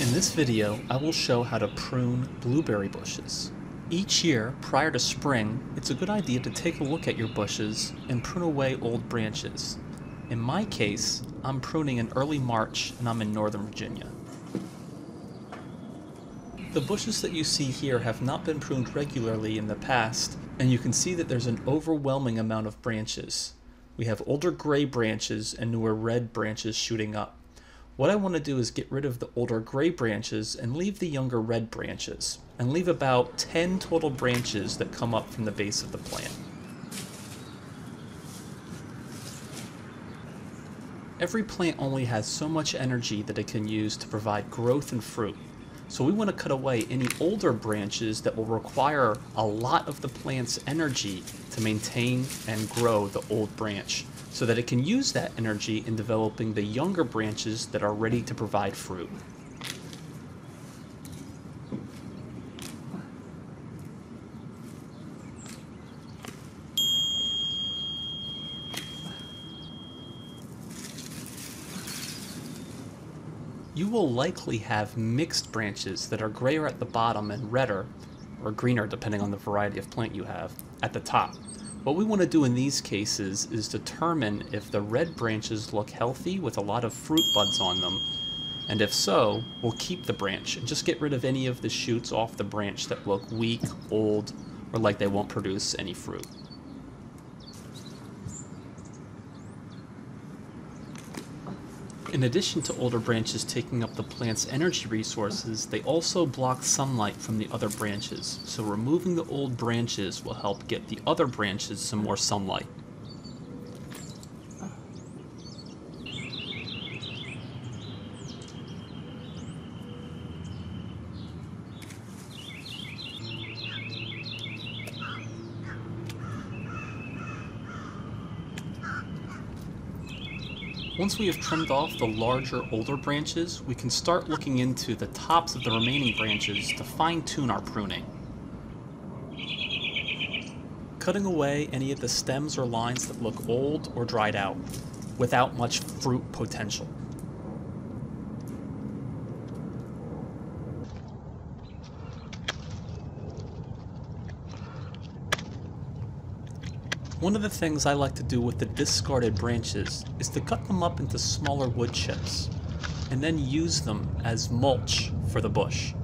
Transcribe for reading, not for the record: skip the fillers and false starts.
In this video, I will show how to prune blueberry bushes. Each year, prior to spring, it's a good idea to take a look at your bushes and prune away old branches. In my case, I'm pruning in early March and I'm in Northern Virginia. The bushes that you see here have not been pruned regularly in the past, and you can see that there's an overwhelming amount of branches. We have older gray branches and newer red branches shooting up. What I want to do is get rid of the older gray branches and leave the younger red branches, and leave about 10 total branches that come up from the base of the plant. Every plant only has so much energy that it can use to provide growth and fruit. So we want to cut away any older branches that will require a lot of the plant's energy to maintain and grow the old branch, so that it can use that energy in developing the younger branches that are ready to provide fruit. You will likely have mixed branches that are grayer at the bottom and redder, or greener depending on the variety of plant you have, at the top. What we want to do in these cases is determine if the red branches look healthy with a lot of fruit buds on them, and if so, we'll keep the branch and just get rid of any of the shoots off the branch that look weak, old, or like they won't produce any fruit. In addition to older branches taking up the plant's energy resources, they also block sunlight from the other branches, so removing the old branches will help get the other branches some more sunlight. Once we have trimmed off the larger, older branches, we can start looking into the tops of the remaining branches to fine-tune our pruning. Cutting away any of the stems or lines that look old or dried out, without much fruit potential. One of the things I like to do with the discarded branches is to cut them up into smaller wood chips, and then use them as mulch for the bush.